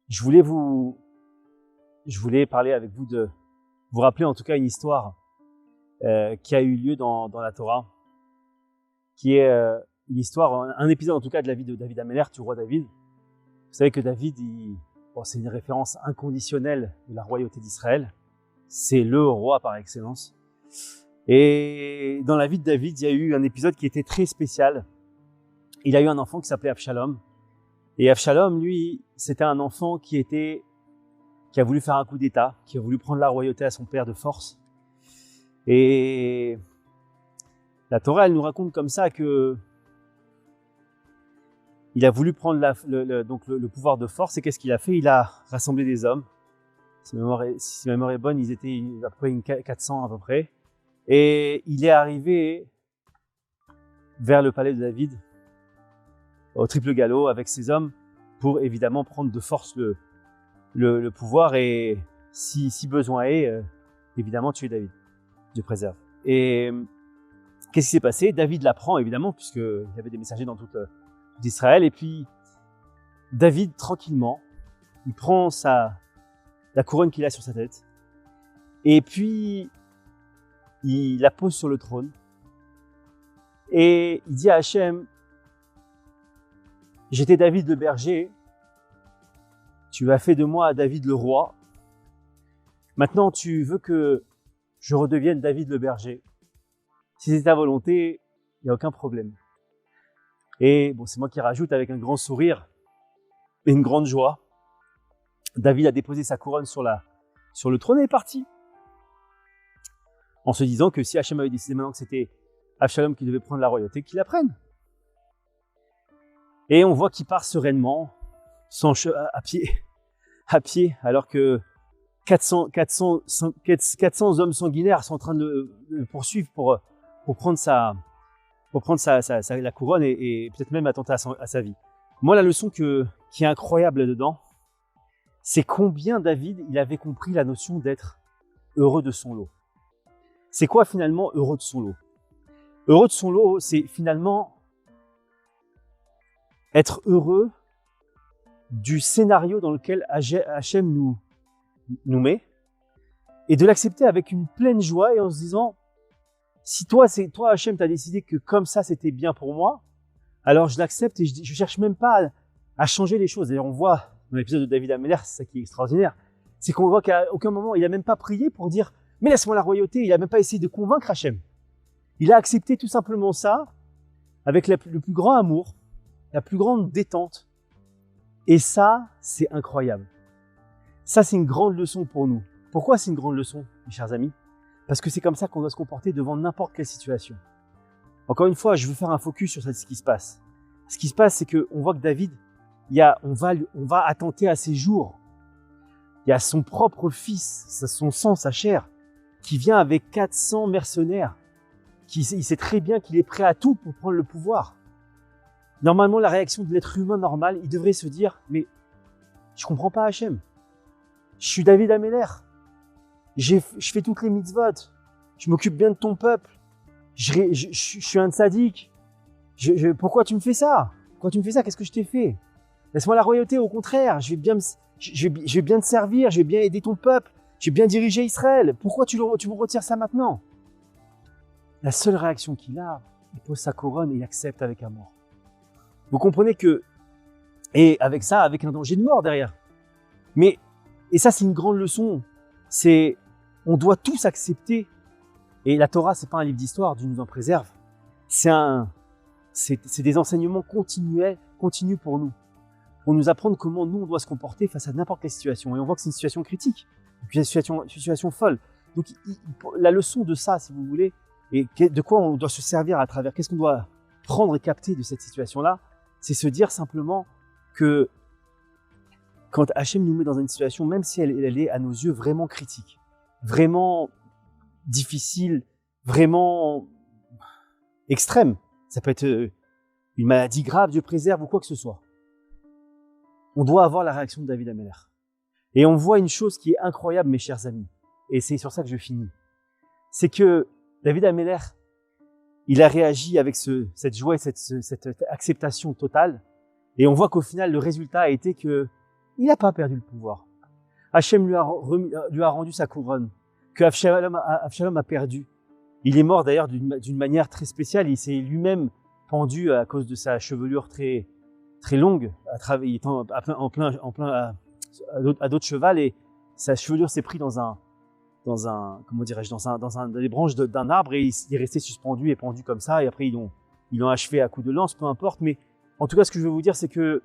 Je voulais parler avec vous vous rappeler en tout cas une histoire qui a eu lieu dans la Torah, qui est une histoire, un épisode en tout cas de la vie de David HaMelech, du roi David. Vous savez que David, c'est une référence inconditionnelle de la royauté d'Israël. C'est le roi par excellence. Et dans la vie de David, il y a eu un épisode qui était très spécial. Il a eu un enfant qui s'appelait Avshalom. Et Avshalom, lui, c'était un enfant qui a voulu faire un coup d'État, qui a voulu prendre la royauté à son père de force. Et la Torah, elle nous raconte comme ça que il a voulu prendre le pouvoir de force. Et qu'est-ce qu'il a fait? Il a rassemblé des hommes. Si ma mémoire est bonne, ils étaient à peu près 400 à peu près. Et il est arrivé vers le palais de David, au triple galop, avec ses hommes, pour évidemment prendre de force le pouvoir et, si besoin est, évidemment tuer David. Dieu préserve. Et qu'est-ce qui s'est passé? David l'apprend évidemment, puisqu'il y avait des messagers dans toute Israël. Et puis, David, tranquillement, il prend la couronne qu'il a sur sa tête. Et puis, il la pose sur le trône. Et il dit à Hachem, j'étais David le berger, tu as fait de moi David le roi. Maintenant, tu veux que je redevienne David le berger. Si c'est ta volonté, il n'y a aucun problème. Et bon, c'est moi qui rajoute avec un grand sourire et une grande joie. David a déposé sa couronne sur le trône et est parti. En se disant que si Hachem avait décidé maintenant que c'était Avshalom qui devait prendre la royauté, qu'il la prenne. Et on voit qu'il part sereinement, à pied, alors que 400 hommes sanguinaires sont en train de le poursuivre pour prendre la couronne et peut-être même attenter à sa vie. Moi, la leçon qui est incroyable là-dedans, c'est combien David il avait compris la notion d'être heureux de son lot. C'est quoi finalement heureux de son lot? Heureux de son lot, c'est finalement être heureux du scénario dans lequel Hachem nous met et de l'accepter avec une pleine joie et en se disant, si toi Hachem, t'as décidé que comme ça c'était bien pour moi, alors je l'accepte et je cherche même pas à changer les choses. D'ailleurs, on voit dans l'épisode de David HaMelech, c'est ça qui est extraordinaire, c'est qu'on voit qu'à aucun moment il a même pas prié pour dire mais laisse-moi la royauté. Il a même pas essayé de convaincre Hachem. Il a accepté tout simplement ça avec le plus grand amour, la plus grande détente. Et ça, c'est incroyable. Ça, c'est une grande leçon pour nous. Pourquoi c'est une grande leçon, mes chers amis? Parce que c'est comme ça qu'on doit se comporter devant n'importe quelle situation. Encore une fois, je veux faire un focus sur ce qui se passe. Ce qui se passe, c'est qu'on voit que David, on va attenter à ses jours. Il y a son propre fils, son sang, sa chair, qui vient avec 400 mercenaires. Il sait très bien qu'il est prêt à tout pour prendre le pouvoir. Normalement, la réaction de l'être humain normal, il devrait se dire, mais je comprends pas Hachem. Je suis David HaMelech. Je fais toutes les mitzvot. Je m'occupe bien de ton peuple. Je suis un tzaddik. Pourquoi tu me fais ça? Pourquoi tu me fais ça? Qu'est-ce que je t'ai fait? Laisse-moi la royauté, au contraire. Je vais bien te servir. Je vais bien aider ton peuple. Je vais bien diriger Israël. Pourquoi tu me retires ça maintenant? La seule réaction qu'il a, il pose sa couronne et il accepte avec amour. Vous comprenez et avec ça, avec un danger de mort derrière. Et ça, c'est une grande leçon. On doit tous accepter. Et la Torah, c'est pas un livre d'histoire, Dieu nous en préserve. C'est des enseignements continus pour nous. Pour nous apprendre comment nous, on doit se comporter face à n'importe quelle situation. Et on voit que c'est une situation critique. Une situation folle. Donc, la leçon de ça, si vous voulez, et de quoi on doit se servir à travers, qu'est-ce qu'on doit prendre et capter de cette situation-là, c'est se dire simplement que quand Hachem nous met dans une situation, même si elle est à nos yeux vraiment critique, vraiment difficile, vraiment extrême, ça peut être une maladie grave, Dieu préserve ou quoi que ce soit, on doit avoir la réaction de David HaMelech. Et on voit une chose qui est incroyable, mes chers amis, et c'est sur ça que je finis, c'est que David HaMelech, il a réagi avec cette joie et cette acceptation totale. Et on voit qu'au final, le résultat a été que il n'a pas perdu le pouvoir. Hachem lui a rendu sa couronne, que Avshalom a perdu. Il est mort d'ailleurs d'une manière très spéciale. Il s'est lui-même pendu à cause de sa chevelure très longue, il étant à dos de cheval, et sa chevelure s'est pris dans les branches d'un arbre, et il est resté suspendu et pendu comme ça. Et après ils l'ont achevé à coups de lance, peu importe. Mais en tout cas, ce que je veux vous dire, c'est que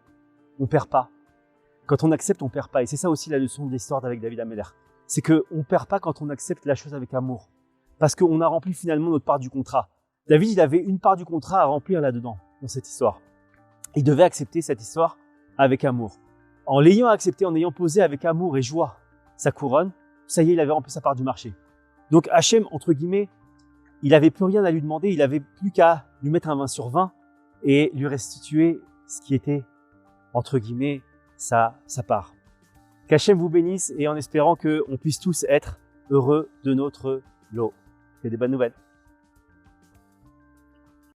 on perd pas. Quand on accepte, on perd pas. Et c'est ça aussi la leçon de l'histoire avec David Ameller. C'est qu'on perd pas quand on accepte la chose avec amour. Parce qu'on a rempli finalement notre part du contrat. David, il avait une part du contrat à remplir là-dedans, dans cette histoire. Il devait accepter cette histoire avec amour. En l'ayant accepté, en ayant posé avec amour et joie sa couronne, ça y est, il avait rempli sa part du marché. Donc Hachem, entre guillemets, il n'avait plus rien à lui demander, il n'avait plus qu'à lui mettre un 20 sur 20 et lui restituer ce qui était, entre guillemets, sa part. Qu'Hachem vous bénisse, et en espérant qu'on puisse tous être heureux de notre lot. C'est des bonnes nouvelles.